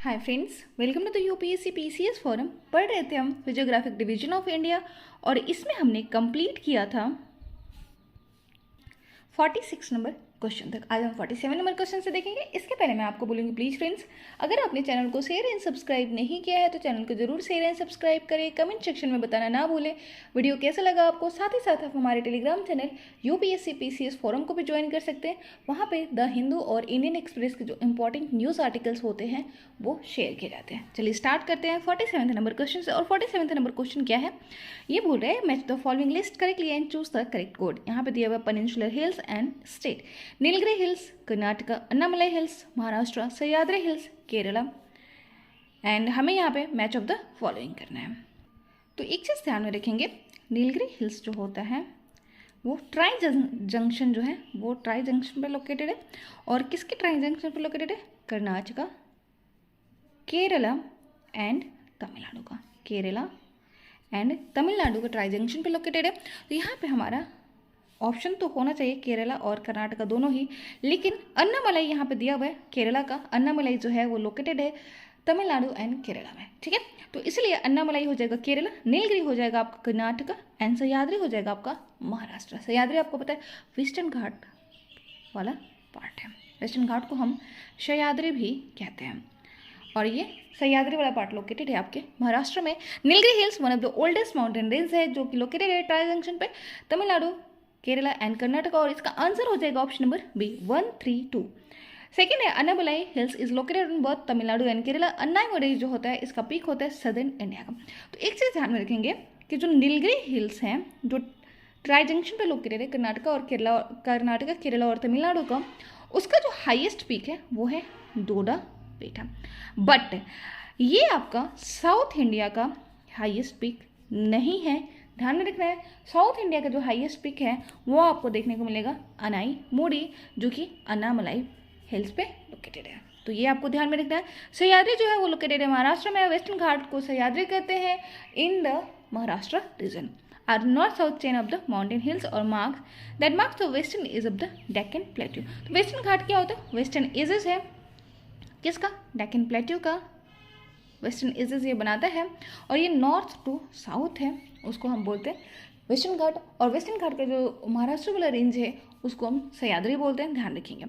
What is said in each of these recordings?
Hi friends, welcome to the UPSC PCS forum. पढ़ रहे थे हम फिजियोग्राफिक डिवीजन ऑफ इंडिया और इसमें हमने कंप्लीट किया था 46 नंबर क्वेश्चन तक। आज हम 47 नंबर क्वेश्चन से देखेंगे। इसके पहले मैं आपको बोलूँगी प्लीज़ फ्रेंड्स, अगर आपने चैनल को शेयर एंड सब्सक्राइब नहीं किया है तो चैनल को जरूर शेयर एंड सब्सक्राइब करें। कमेंट सेक्शन में बताना ना भूलें वीडियो कैसा लगा आपको। साथ ही साथ आप हमारे Telegram channel UPSC PCS forum को भी ज्वाइन कर सकते हैं। वहाँ पर द हिंदू और इंडियन एक्सप्रेस के जो इंपॉर्टेंट न्यूज़ आर्टिकल्स होते हैं वो शेयर किए जाते हैं। चलिए स्टार्ट करते हैं 47 नंबर क्वेश्चन से। और 47 नंबर क्वेश्चन क्या है, ये बोल रहे हैं match the following list correctly and choose the correct code. यहाँ पे दिया हुआ peninsular hills and state, Nilgiri hills Karnataka, Annamalai hills Maharashtra, Sahyadri hills Kerala. And हमें यहाँ पे मैच ऑफ द फॉलोइंग करना है। तो एक चीज़ ध्यान में रखेंगे, नीलगिरी हिल्स जो होता है वो ट्राई जंक्शन जो है वो ट्राई जंक्शन पे लोकेटेड है। और किसके ट्राई जंक्शन पे लोकेटेड है? कर्नाटका, केरला एंड तमिलनाडु का। केरला एंड तमिलनाडु का ट्राई जंक्शन पे लोकेटेड है। तो यहाँ पे हमारा ऑप्शन तो होना चाहिए केरला और कर्नाटका दोनों ही, लेकिन अन्नामलाई यहाँ पे दिया हुआ है केरला का। अन्नामलाई जो है वो लोकेटेड है तमिलनाडु एंड केरला में, ठीक है। तो इसलिए अन्नामलाई हो जाएगा केरला, नीलगिरी हो जाएगा आपका कर्नाटका एंड सह्याद्री हो जाएगा आपका महाराष्ट्र। सह्याद्री आपको पता है वेस्टर्न घाट वाला पार्ट है। वेस्टर्न घाट को हम सह्याद्री भी कहते हैं और ये सह्याद्री वाला पार्ट लोकेटेड है आपके महाराष्ट्र में। Nilgiri hills one of the oldest mountain range है जो कि लोकेटेड है ट्राई जंक्शन पे तमिलनाडु, केरला एंड कर्नाटका। और इसका आंसर हो जाएगा ऑप्शन नंबर बी 132। सेकेंड है Annamalai hills is located in both Tamil Nadu and Kerala. Annamalai जो होता है इसका पीक होता है सदर्न इंडिया का। तो एक चीज़ ध्यान में रखेंगे कि जो नीलगिरी हिल्स हैं जो ट्राई जंक्शन पे लोकेटेड है कर्नाटका, केरला और तमिलनाडु का, उसका जो हाईएस्ट पीक है वो है डोडा बेटा। बट ये आपका साउथ इंडिया का हाईएस्ट पीक नहीं है। ध्यान में रखना है, साउथ इंडिया का जो हाईएस्ट पीक है वो आपको देखने को मिलेगा अनाई मोडी, जो कि अन्नामलाई हिल्स पे लोकेटेड है। तो ये आपको ध्यान में रखना है। सह्याद्री जो है वो लोकेटेड है महाराष्ट्र में। वेस्टर्न घाट को सह्याद्री कहते हैं in the Maharashtra region. Are north south chain of the mountain hills और marks the western edge of the Deccan plateau. तो वेस्टर्न घाट क्या होता है? वेस्टर्न एजेस है किसका? डेक्कन प्लेट्यू का वेस्टर्न एजेस ये बनाता है। और ये नॉर्थ टू साउथ है, उसको हम बोलते हैं वेस्टर्न घाट। और वेस्टर्न घाट का जो महाराष्ट्र वाला रेंज है उसको हम सह्याद्री बोलते हैं, ध्यान रखेंगे।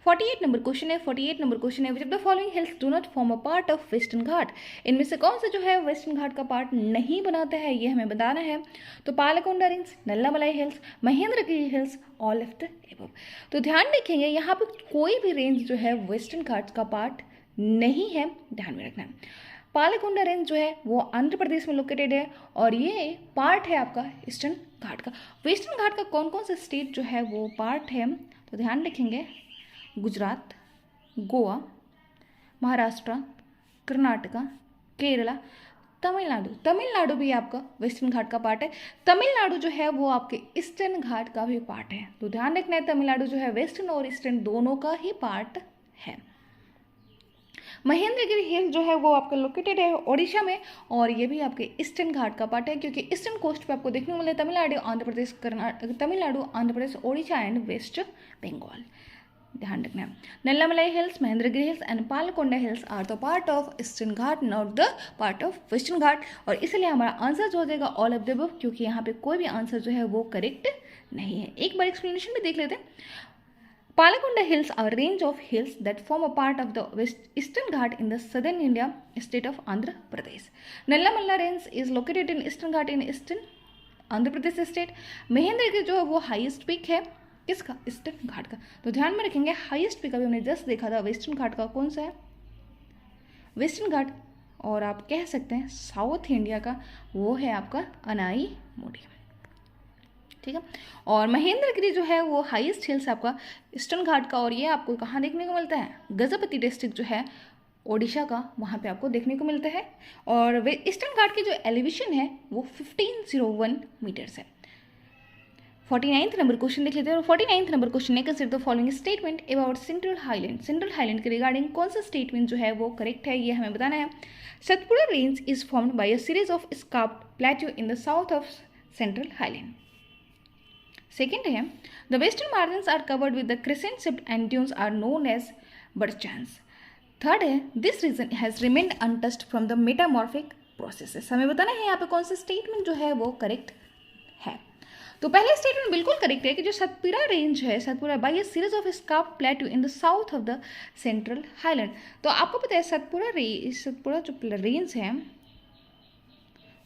48 नंबर क्वेश्चन है। 48 नंबर क्वेश्चन है which of the following hills do not form a part of western Ghat. इनमें से कौन सा जो है वेस्टर्न घाट का पार्ट नहीं बनाता है, ये हमें बताना है। तो Palkonda range, Nallamalai hills, Mahendragiri hills, all of the above. तो ध्यान रखेंगे यहाँ पे कोई भी रेंज जो है वेस्टर्न घाट का पार्ट नहीं है, ध्यान में रखना है। पालकोंडा रेंज जो है वो आंध्र प्रदेश में लोकेटेड है और ये पार्ट है आपका ईस्टर्न घाट का। वेस्टर्न घाट का कौन कौन सा स्टेट जो है वो पार्ट है, तो ध्यान रखेंगे गुजरात, गोवा, महाराष्ट्र, कर्नाटका, केरला, तमिलनाडु। तमिलनाडु भी आपका वेस्टर्न घाट का पार्ट है। तमिलनाडु जो है वो आपके ईस्टर्न घाट का भी पार्ट है। तो ध्यान रखना है तमिलनाडु जो है वेस्टर्न और ईस्टर्न दोनों का ही पार्ट है। महेंद्रगिरी हिल जो है वो आपका लोकेटेड है ओडिशा में और ये भी आपके ईस्टर्न घाट का पार्ट है क्योंकि ईस्टर्न कोस्ट पे आपको देखने को मिले तमिलनाडु, आंध्र प्रदेश, तमिलनाडु, आंध्र प्रदेश, ओडिशा एंड वेस्ट बंगाल। ध्यान रखना है। Nallamalai hills, Mahendragiri hills and Palkonda hills are the part of eastern Ghat, not the part of western Ghat. और इसलिए हमारा आंसर जो हो जाएगा ऑल ऑफ द अबव, क्योंकि यहाँ पे कोई भी आंसर जो है वो करेक्ट नहीं है। एक बार एक्सप्लेनेशन भी देख लेते हैं। Palakonda hills are a range of hills that form a part of the Eastern Ghat in the southern India state of Andhra Pradesh. Nallamalla range is located in Eastern Ghat in Eastern Andhra Pradesh state. Mahendragiri जो है वो highest peak है किसका? Eastern घाट का। तो ध्यान में रखेंगे हाईएस्ट पीक अभी हमने जस्ट देखा था वेस्टर्न घाट का, कौन सा है? वेस्टर्न घाट। और आप कह सकते हैं साउथ इंडिया का वो है आपका अनाई मोडी, ठीक है। और महेंद्रगिरी जो है वो हाईएस्ट हिल्स आपका ईस्टर्न घाट का और ये आपको कहाँ देखने को मिलता है? गजपति डिस्ट्रिक्ट जो है ओडिशा का, वहाँ पे आपको देखने को मिलता है। और वे ईस्टर्न घाट की जो एलिवेशन है वो 1501 मीटर्स है। 49th नंबर क्वेश्चन देख लेते हैं। और 49th नंबर क्वेश्चन है consider the following statement about central highland. Central highland के रिगार्डिंग कौन सा स्टेटमेंट जो है वो करेक्ट है, ये हमें बताना है। Satpura range is formed by a series of scarped plateau in the south of central highland. Second है the western margins are covered with the crescent shift and dunes are known as barchans. Third है this region has remained untouched from the metamorphic processes. हमें बताना है यहाँ पे कौन सा statement जो है वो करेक्ट है। तो पहला स्टेटमेंट बिल्कुल करेक्ट है कि जो सतपुड़ा रेंज है, Satpura by a series of scarp plateau in the south of the central highland. तो आपको पता है सतपुड़ा जो रेंज है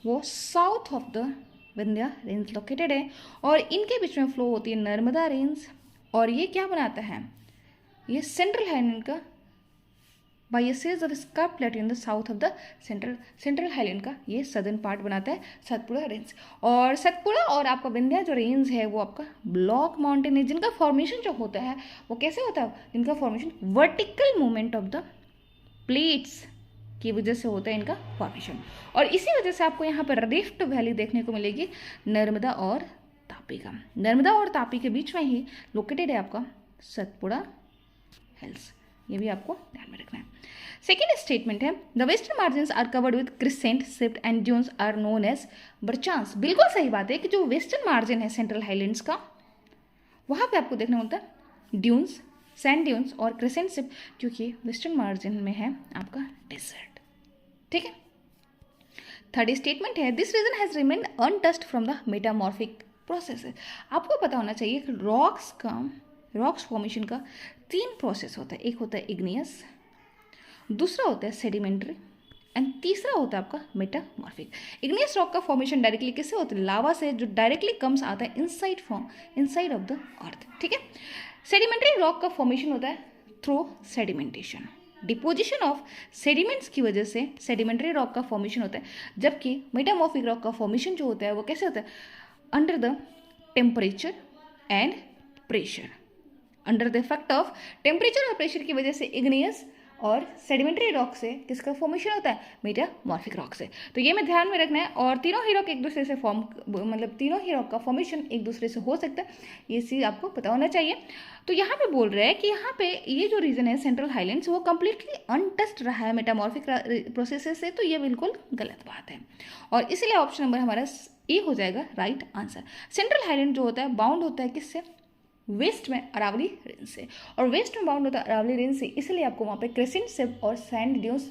वो south of the Vindhya range located है और इनके बीच में फ्लो होती है नर्मदा रेंज और ये क्या बनाता है, ये सेंट्रल हाईलैंड का by a series of scarp plateau in the south of the central highland का ये सदर्न पार्ट बनाता है सतपुड़ा रेंज। और सतपुड़ा और आपका विंध्या जो रेंज है वो आपका ब्लॉक माउंटेन है जिनका फॉर्मेशन जो होता है वो कैसे होता है, जिनका formation vertical movement of the plates की वजह से होता है इनका फॉर्मेशन। और इसी वजह से आपको यहाँ पर रिफ्ट वैली देखने को मिलेगी नर्मदा और तापी का। नर्मदा और तापी के बीच में ही लोकेटेड है आपका सतपुड़ा हिल्स, ये भी आपको ध्यान में रखना है। सेकेंड स्टेटमेंट है the western margins are covered with crescent shift and dunes are known as barchans. बिल्कुल सही बात है कि जो वेस्टर्न मार्जिन है सेंट्रल हाईलैंड्स का वहाँ पे आपको देखना होता है ड्यून्स, सैंड ड्यून्स और क्रिसेंट शिफ्ट, क्योंकि वेस्टर्न मार्जिन में है आपका डेजर्ट। ठीक है। थर्ड स्टेटमेंट है this region has remained untouched from the metamorphic process. आपको पता होना चाहिए कि रॉक्स फॉर्मेशन का 3 प्रोसेस होता है। एक होता है इग्नियस, दूसरा होता है सेडिमेंट्री एंड तीसरा होता है आपका मेटामॉर्फिक। इग्नियस रॉक का फॉर्मेशन डायरेक्टली किससे होता है, लावा से, जो डायरेक्टली कम्स आता है इनसाइड ऑफ द अर्थ। ठीक है। सेडिमेंट्री रॉक का फॉर्मेशन होता है through sedimentation, deposition of sediments की वजह से सेडिमेंट्री रॉक का फॉर्मेशन होता है, जबकि मेटामॉर्फिक रॉक का फॉर्मेशन जो होता है वो कैसे होता है, under the temperature and pressure. Under the effect of temperature और प्रेशर की वजह से इग्नियस और सेडिमेंट्री रॉक से किसका फॉर्मेशन होता है, मेटामॉर्फिक रॉक से। तो ये में ध्यान में रखना है। और तीनों ही रॉक एक दूसरे से तीनों ही रॉक का फॉर्मेशन एक दूसरे से हो सकता है, ये चीज़ आपको पता होना चाहिए। तो यहाँ पे बोल रहे हैं कि यहाँ पे ये जो रीजन है सेंट्रल हाईलैंड्स वो कम्प्लीटली अनटच्ड रहा है मेटामॉर्फिक प्रोसेस से, तो ये बिल्कुल गलत बात है और इसलिए ऑप्शन नंबर हमारा ए हो जाएगा राइट आंसर। सेंट्रल हाईलैंड जो होता है बाउंड होता है किससे, वेस्ट में अरावली रेंज से, और वेस्ट में बाउंड होता है अरावली रेंज से, इसलिए आपको वहाँ पे क्रेसेंट शिफ्ट और सैंड ड्यून्स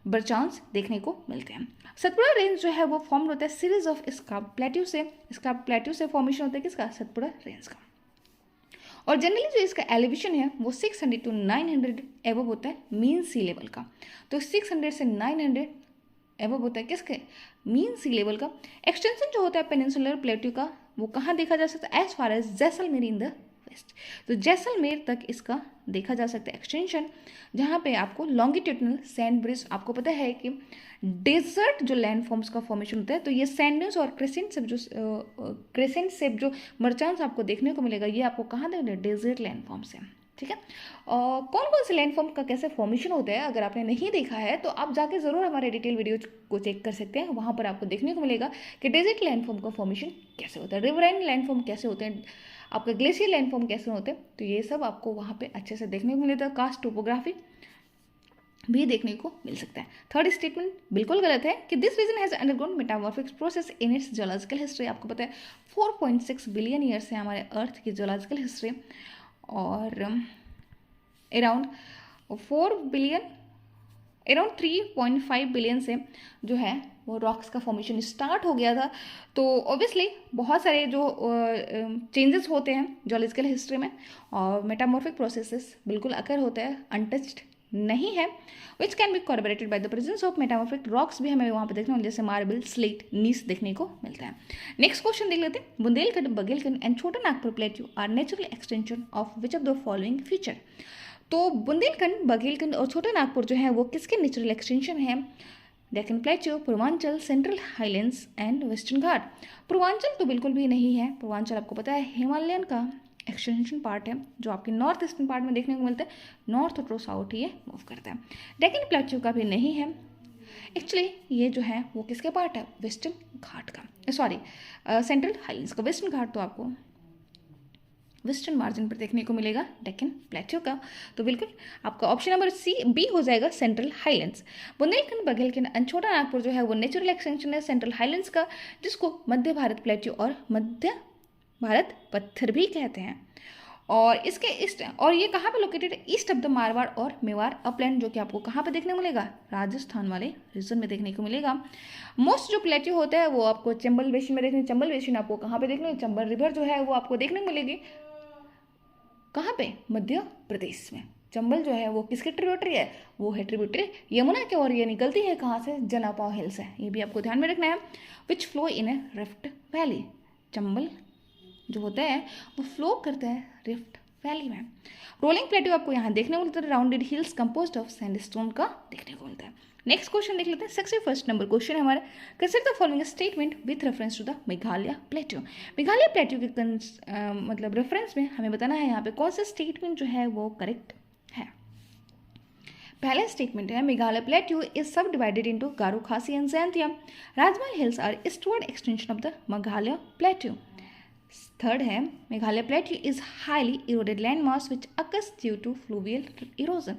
बरचांस देखने को मिलते हैं। सतपुड़ा रेंज जो है वो फॉर्म होता है सीरीज ऑफ स्कार्प प्लेट्यू से फॉर्मेशन होता है किसका, सतपुड़ा रेंज का। और जनरली जो इसका एलिवेशन है वो 600 to 900 एबव होता है मीन सी लेवल का। तो 600 से 900 एबव होता है किसके, मीन सी लेवल का। एक्सटेंशन जो होता है पेनिनसुलर प्लेट्यू का वो कहाँ देखा जा सकता है, as far as Jaisalmer in the west. तो जैसलमेर तक इसका देखा जा सकता है एक्सटेंशन, जहाँ पे आपको लॉन्गिट्यूडनल सैंड ब्रिज, आपको पता है कि डेजर्ट जो लैंड फॉर्म्स का फॉर्मेशन होता है, तो ये सैंड ड्यून्स और क्रेसेंट शेप जो मर्चांस आपको देखने को मिलेगा, ये आपको कहाँ देखना, डेजर्ट लैंड फॉर्म्स है। ठीक है। और कौन कौन से लैंड फॉर्म का कैसे फॉर्मेशन होता है, अगर आपने नहीं देखा है तो आप जाके ज़रूर हमारे डिटेल वीडियो को चेक कर सकते हैं। वहाँ पर आपको देखने को मिलेगा कि डेजर्ट लैंड फॉर्म का फॉर्मेशन कैसे होता है, रिवराइन लैंड फॉर्म कैसे होते हैं, आपका ग्लेशियर लैंड फॉर्म कैसे होते हैं, तो ये सब आपको वहाँ पे अच्छे से देखने को मिलेगा। कास्ट टोपोग्राफी भी देखने को मिल सकता है। थर्ड स्टेटमेंट बिल्कुल गलत है कि this region has undergone metamorphic process in its geological history. आपको पता है 4.6 बिलियन ईयर्स है हमारे अर्थ की जियोलॉजिकल हिस्ट्री, और अराउंड 3.5 बिलियन से जो है वो रॉक्स का फॉर्मेशन स्टार्ट हो गया था। तो ऑब्वियसली बहुत सारे जो चेंजेस होते हैं जियोलॉजिकल हिस्ट्री में, और मेटामॉर्फिक प्रोसेसेस बिल्कुल अकर होता है, अनटच्ड नहीं है, which can be corroborated by the presence of metamorphic rocks भी हमें वहाँ पे देखने को, जैसे मार्बल, स्लेट, नीस देखने को मिलता है। नेक्स्ट क्वेश्चन देख लेते हैं। Bundelkhand, Baghelkhand and Chota Nagpur plateau are natural extension of which of the following feature. तो बुंदेलखंड, बघेलखंड और छोटा नागपुर जो है वो किसके नेचुरल एक्सटेंशन है, Deccan plateau, Purvanchal, central highlands and western Ghat. Purvanchal तो बिल्कुल भी नहीं है, पूर्वांचल आपको पता है हिमालयन का एक्सटेंशन पार्ट है जो आपके नॉर्थ ईस्टर्न पार्ट में देखने को मिलता है, नॉर्थ टू साउथ ये मूव करता है। डेक्कन प्लेट्यू का भी नहीं है, एक्चुअली ये जो है वो किसके पार्ट है, वेस्टर्न घाट का, सॉरी सेंट्रल हाईलैंड्स का। वेस्टर्न घाट तो आपको वेस्टर्न मार्जिन पर देखने को मिलेगा डेक्कन प्लेट्यू का। तो बिल्कुल आपका ऑप्शन नंबर बी हो जाएगा central highlands. Bundelkhand, Baghelkhand and Chota Nagpur जो है वो नेचुरल एक्सटेंशन है सेंट्रल हाईलैंड्स का, जिसको मध्य भारत प्लेट्यू और मध्य भारत पत्थर भी कहते हैं। और इसके ईस्ट, और ये कहाँ पे लोकेटेड है? ईस्ट ऑफ द मारवाड़ और मेवाड़ अपलैंड, जो कि आपको कहाँ पे देखने को मिलेगा? राजस्थान वाले रीजन में देखने को मिलेगा। मोस्ट जो प्लेट्यू होता है वो आपको चंबल बेसिन में देखने, चंबल बेसिन आपको कहाँ पे देखने, चंबल रिवर जो है वो आपको देखने को मिलेगी कहाँ पे? मध्य प्रदेश में। चंबल जो है वो किसके ट्रिब्यूटरी है? वो है ट्रिब्यूटरी यमुना के, और ये निकलती है कहाँ से? जनापाव हिल से। ये भी आपको ध्यान में रखना है। विच flow in A rift valley, Chambal जो होता है वो फ्लो करता है रिफ्ट वैली में। रोलिंग प्लेट्यू आपको यहाँ देखने को मिलता है, rounded hills composed of sandstone का देखने को मिलता है। नेक्स्ट क्वेश्चन देख लेते हैं। 61 नंबर क्वेश्चन है हमारा, consider the following statement with reference to the Meghalaya plateau. Meghalaya plateau के मतलब रेफरेंस में हमें बताना है यहाँ पे कौन सा स्टेटमेंट जो है वो करेक्ट है। पहला स्टेटमेंट है Meghalaya plateau is subdivided into Garo, Khasi and Jaintia. Rajmahal hills are eastward extension of the Meghalaya plateau. Third है Meghalaya plateau is highly eroded land mass which occurs due to fluvial erosion.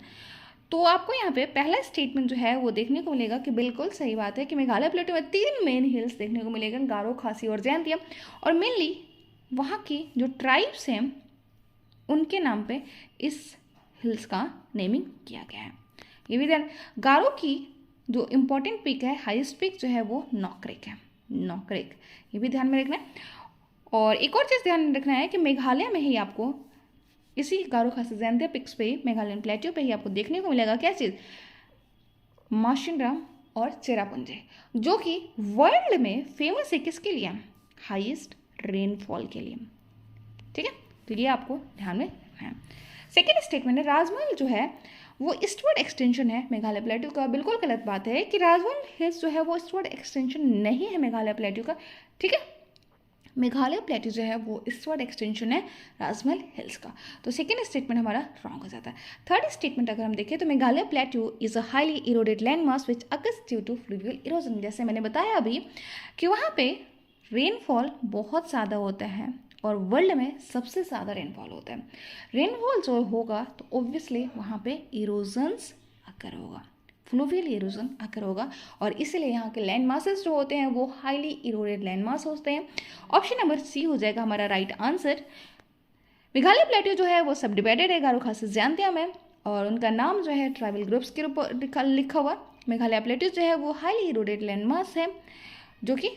तो आपको यहाँ पे पहला स्टेटमेंट जो है वो देखने को मिलेगा कि बिल्कुल सही बात है कि मेघालय प्लेट्यू में 3 मेन हिल्स देखने को मिलेगा, गारो, खासी और जयंतिया, और मेनली वहाँ की जो ट्राइब्स हैं उनके नाम पे इस हिल्स का नेमिंग किया गया है। ये भी ध्यान, गारो की जो इम्पोर्टेंट पीक है, हाईएस्ट पीक जो है वो नॉकरेक है, नॉकरेक, ये भी ध्यान में रखना है। और एक और चीज़ ध्यान में रखना है कि मेघालय में ही आपको इसी गारो, खासी, जयंतिया पिक्स पे ही, मेघालयन प्लेट्यू पे ही आपको देखने को मिलेगा क्या चीज़? माशिनराम और चेरापुंजी, जो कि वर्ल्ड में फेमस है किसके लिए? हाईएस्ट रेनफॉल के लिए। ठीक है, तो ये आपको ध्यान में रखना है। सेकेंड स्टेटमेंट है राजमहल जो है वो ईस्टवर्ड एक्सटेंशन है मेघालय प्लेट्यू का। बिल्कुल गलत बात है कि राजमहल हिल्स जो है वो ईस्टवर्ड एक्सटेंशन नहीं है मेघालय प्लेट्यू का। ठीक है, मेघालय प्लेट्यू जो है वो ईस्टवर्ड एक्सटेंशन है राजमहल हिल्स का। तो सेकेंड स्टेटमेंट हमारा रॉन्ग हो जाता है। थर्ड स्टेटमेंट अगर हम देखें तो Meghalaya plateau is a highly eroded land mass which occurs due to fluvial erosion. जैसे मैंने बताया अभी कि वहाँ पे रेनफॉल बहुत ज़्यादा होता है और वर्ल्ड में सबसे ज़्यादा रेनफॉल होता है। रेनफॉल जो होगा तो ऑब्वियसली वहाँ पे इरोजन्स अकर होगा, फ्लूवियल इरोजन अकर होगा, और इसीलिए यहाँ के लैंड मासेस जो होते हैं वो हाईली इरोडेड लैंड मास होते हैं। ऑप्शन नंबर सी हो जाएगा हमारा राइट आंसर। मेघालय प्लेट्यू जो है वो सब डिवाइडेड है गारो, खासी, जयंतिया में, और उनका नाम जो है ट्राइबल ग्रुप्स के ऊपर लिखा हुआ। मेघालय प्लेट्यू जो है वो हाईली इरोडेड लैंड मास है जो कि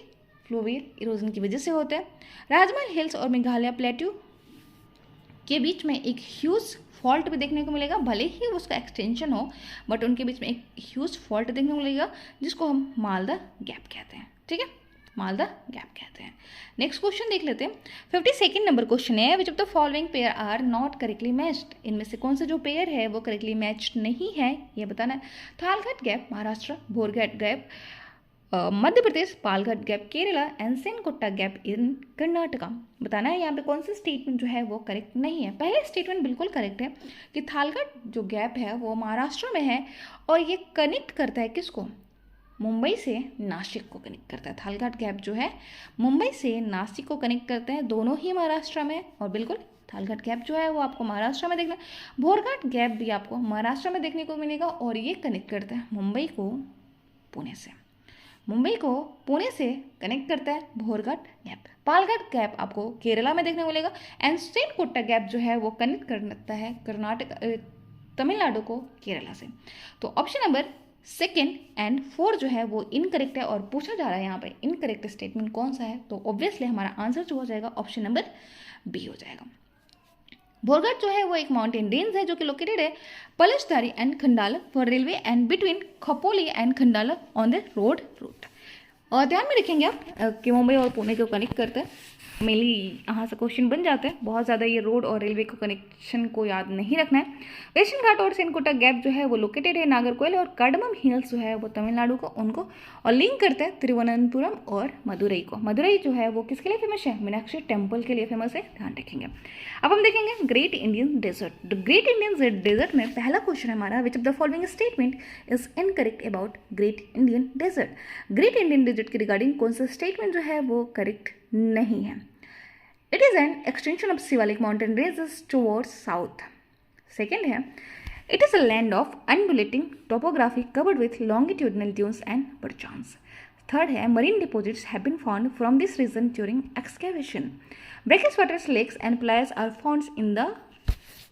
फ्लूवियल इरोजन की वजह से होते हैं। राजमहल हिल्स और मेघालय प्लेट्यू के बीच में एक ह्यूज फॉल्ट भी देखने को मिलेगा, भले ही उसका एक्सटेंशन हो बट उनके बीच में एक ह्यूज फॉल्ट देखने को मिलेगा जिसको हम मालदा गैप कहते हैं। ठीक है, मालदा गैप कहते हैं। नेक्स्ट क्वेश्चन देख लेते हैं। 52 नंबर क्वेश्चन है which of the following pair are not correctly matched. इनमें से कौन सा जो पेयर है वो करेक्टली मैच्ड नहीं है, ये बताना है। Thalghat gap Maharashtra, Bhorghat gap Madhya Pradesh, Palghat gap Kerala and Senkotta gap in Karnataka. बताना है यहाँ पे कौन सा स्टेटमेंट जो है वो करेक्ट नहीं है। पहले स्टेटमेंट बिल्कुल करेक्ट है कि थालघाट जो गैप है वो महाराष्ट्र में है और ये कनेक्ट करता है किसको? मुंबई से नासिक को कनेक्ट करता है। थालघाट गैप जो है मुंबई से नासिक को कनेक्ट करते हैं, दोनों ही महाराष्ट्र में, और बिल्कुल थालघाट गैप जो है वो आपको महाराष्ट्र में देखना। भोरघाट गैप भी आपको महाराष्ट्र में देखने को मिलेगा और ये कनेक्ट करता है मुंबई को पुणे से, मुंबई को पुणे से कनेक्ट करता है भोरघाट गैप। पालघाट गैप आपको केरला में देखने को मिलेगा एंड सेनकोट्टा गैप जो है वो कनेक्ट करता है कर्नाटक तमिलनाडु को केरला से। तो ऑप्शन नंबर 2 एंड 4 जो है वो इनकरेक्ट है और पूछा जा रहा है यहाँ पे इनकरेक्ट स्टेटमेंट कौन सा है, तो ऑब्वियसली हमारा आंसर जो हो जाएगा ऑप्शन नंबर बी हो जाएगा। भोरघाट जो है वो एक माउंटेन रेंज है जो कि लोकेटेड है Palasdhari and Khandala for railway and between Khapoli and Khandala on the road route. और ध्यान में रखेंगे आप कि मुंबई और पुणे को कनेक्ट करते हैं, मेनली यहाँ से क्वेश्चन बन जाते हैं। बहुत ज़्यादा ये रोड और रेलवे को कनेक्शन को याद नहीं रखना है। वेस्टर्न घाट और सेनकोटा गैप जो है वो लोकेटेड है नागरकोइल और कार्डमम हिल्स जो है वो तमिलनाडु को उनको और लिंक करते हैं तिरुवनंतपुरम और मदुरई को। मदुरई जो है वो किसके लिए फेमस है? मीनाक्षी टेम्पल के लिए फेमस है, ध्यान रखेंगे। अब हम देखेंगे great Indian desert. Great Indian desert में पहला क्वेश्चन है हमारा which of the following statement is incorrect about great Indian desert. Great Indian desert के रिगार्डिंग कौन सा स्टेटमेंट जो है वो करेक्ट नहीं है। It is an extension of Sivalik mountain ranges towards south. Second है, it is a land of undulating topography covered with longitudinal dunes and bergschans. Third है marine deposits have been found from this region during excavation. Brackish waters lakes and playas are found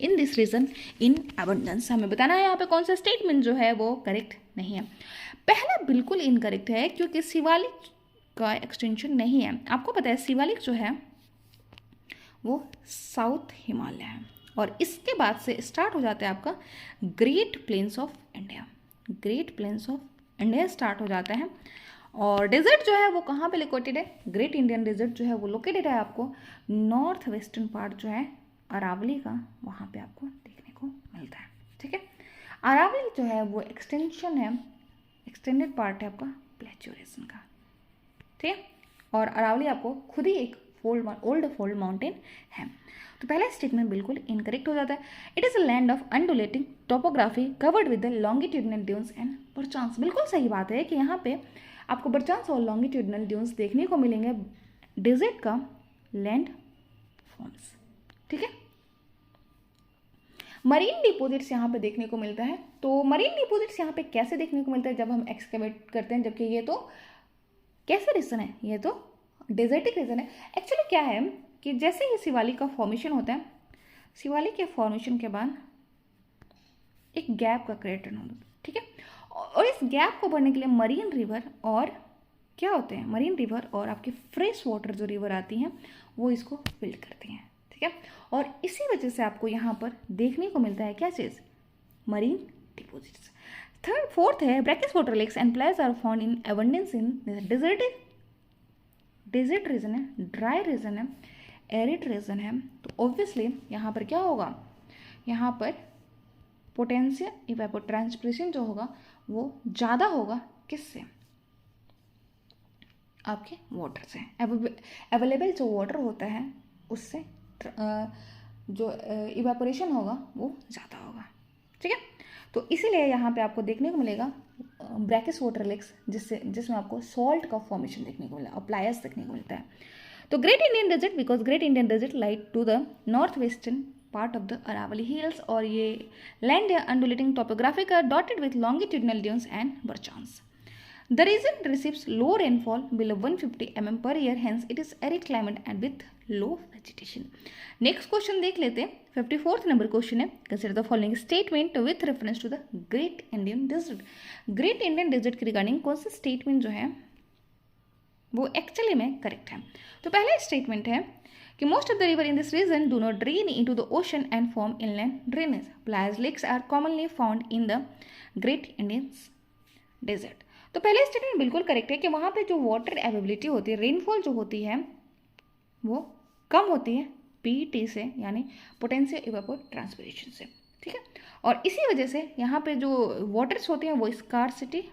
in this region in abundance. हमें बताना है यहाँ पे कौन सा statement जो है वो करेक्ट नहीं है। पहला बिल्कुल इनकरेक्ट है क्योंकि शिवालिक का एक्सटेंशन नहीं है। आपको पता है शिवालिक जो है वो साउथ हिमालय है और इसके बाद से स्टार्ट हो जाता है आपका great plains of India. Great plains of India start हो जाता है और डेजर्ट जो है वो कहाँ पे लोकेटेड है? ग्रेट इंडियन डेजर्ट जो है वो लोकेटेड है आपको नॉर्थ वेस्टर्न पार्ट जो है अरावली का, वहाँ पे आपको देखने को मिलता है। ठीक है, अरावली जो है वो एक्सटेंशन है, एक्सटेंडेड पार्ट है आपका प्लेट्यू रीजन का। ठीक है, और अरावली आपको खुद ही एक ओल्ड फोल्ड माउंटेन है। तो पहला स्टेटमेंट बिल्कुल इनकरेक्ट हो जाता है। It is a land of undulating topography covered with the longitudinal dunes and barchans. बिल्कुल सही बात है कि यहाँ पे आपको बर्चांस और लॉन्गिट्यूडनल ड्यून्स देखने को मिलेंगे डेजर्ट का लैंड फॉर्म्स। ठीक है, मरीन डिपोजिट्स यहाँ पे देखने को मिलता है। तो मरीन डिपोजिट्स यहाँ पे कैसे देखने को मिलता है? जब हम एक्सकेवेट करते हैं, जबकि ये तो कैसा रीजन है? ये तो डेजर्टिक रीजन है। एक्चुअली क्या है कि जैसे ही शिवालिक का फॉर्मेशन होता है, शिवालिक के फॉर्मेशन के बाद एक गैप का क्रिएशन होता है। ठीक है, और इस गैप को भरने के लिए मरीन रिवर और क्या होते हैं, मरीन रिवर और आपके फ्रेश वाटर जो रिवर आती हैं वो इसको फिल्ड करती हैं। ठीक है, और इसी वजह से आपको यहाँ पर देखने को मिलता है क्या चीज़? Marine deposits. फोर्थ है brackish water lakes and playas are found in abundance in desert region है, ड्राई रीजन है, एरिड रीजन है। तो ऑब्वियसली यहाँ पर क्या होगा? यहाँ पर पोटेंशियल इवेपोट्रांसपिरेशन जो होगा वो ज़्यादा होगा। किससे? आपके वाटर से। अवेलेबल जो वाटर होता है उससे जो इवेपोरेशन होगा वो ज़्यादा होगा। ठीक है, तो इसीलिए यहाँ पे आपको देखने को मिलेगा ब्रैकिश वाटर लेक्स जिसमें आपको सॉल्ट का फॉर्मेशन देखने को मिला और प्लायर्स देखने को मिलता है। तो great Indian desert, because great Indian desert light to the north western part of the Aravalli hills, और ये लैंड है undulating topographic dotted with longitudinal dunes and barchans. The region receives low rainfall below 150 mm per year, hence it is arid climate and with low vegetation. Next question देख लेते हैं। 54th number question है, consider the following statement with reference to the Great Indian Desert. Great Indian Desert के regarding कौन सा statement जो है वो एक्चुअली में करेक्ट है? तो पहला स्टेटमेंट है कि most of the river in this region do not drain into the ocean and form inland drainage. Playa lakes are commonly found in the Great Indian Desert. तो पहले स्टेटमेंट बिल्कुल correct है कि वहाँ पे जो वाटर अवेलेबिलिटी होती है, रेनफॉल जो होती है वो कम होती है पीईटी से, यानी पोटेंशियल इवेपोट्रांसपिरेशन से। ठीक है, और इसी वजह से यहाँ पे जो वाटर्स होती हैं वो स्कार्सिटी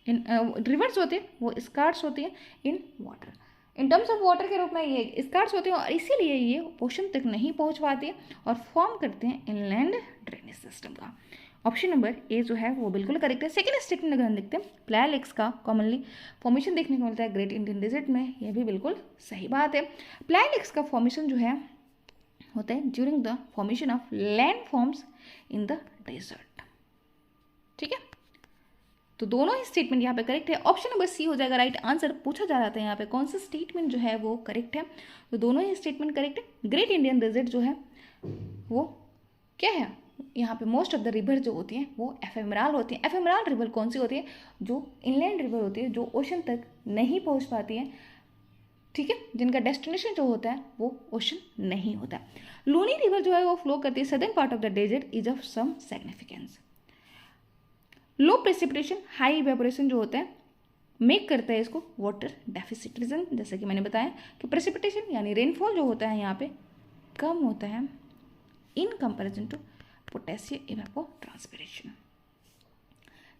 इन रिवर्स होती है, वो स्कार्स होती है in water, in terms of water के रूप में ये स्कार्स होती हैं, और इसीलिए ये ओशन तक नहीं पहुँच पाती है और फॉर्म करते हैं इनलैंड ड्रेनेज सिस्टम का। ऑप्शन नंबर ए जो है वो बिल्कुल करेक्ट है। सेकेंड स्टेटमेंट अगर हम देखते हैं, प्लाया लेक्स का कॉमनली फॉर्मेशन देखने को मिलता है ग्रेट इंडियन डेजर्ट में, यह भी बिल्कुल सही बात है। प्लाया लेक्स का फॉर्मेशन जो है होता है during the formation of land forms in the desert. ठीक है, तो दोनों ही स्टेटमेंट यहाँ पे करेक्ट है। ऑप्शन नंबर सी हो जाएगा राइट आंसर। पूछा जा रहा था यहाँ पे कौन सा स्टेटमेंट जो है वो करेक्ट है, तो दोनों ही स्टेटमेंट करेक्ट है। ग्रेट इंडियन डेजर्ट जो है वो क्या है, यहाँ पे मोस्ट ऑफ द रिवर जो होती हैं वो एफेमराल होती हैं। एफेमराल रिवर कौन सी होती है? जो इनलैंड रिवर होती है, जो ओशन तक नहीं पहुँच पाती है। ठीक है, जिनका डेस्टिनेशन जो होता है वो ओशन नहीं होता। लूनी रिवर जो है वो फ्लो करती है southern part of the desert, is of some significance. Low precipitation high evaporation जो होता है मेक करता है इसको वाटर डेफिसिट रीजन। जैसे कि मैंने बताया कि प्रेसिपिटेशन यानी रेनफॉल जो होता है यहाँ पे कम होता है in comparison to potassium evapotranspiration.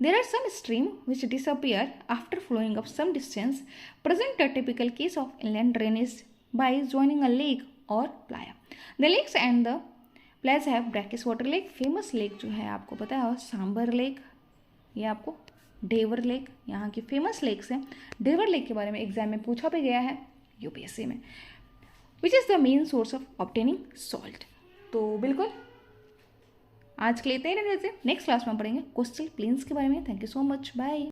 There are some streams which disappear after flowing of some distance, present a typical case of inland drainage by joining a lake or playa. The lakes and the playas have brackish water lake. Famous lake जो है आपको पता है, और sambar lake, ये आपको डेवर lake यहाँ की फेमस लेक्स हैं। डेवर लेक के बारे में एग्जाम में पूछा भी गया है यूपीएससी में, which is the main source of obtaining salt. तो बिल्कुल आज के लिए इतना ही रहने देते हैं। नेक्स्ट क्लास में हम पढ़ेंगे कोस्टल प्लेन्स के बारे में। Thank you so much, bye.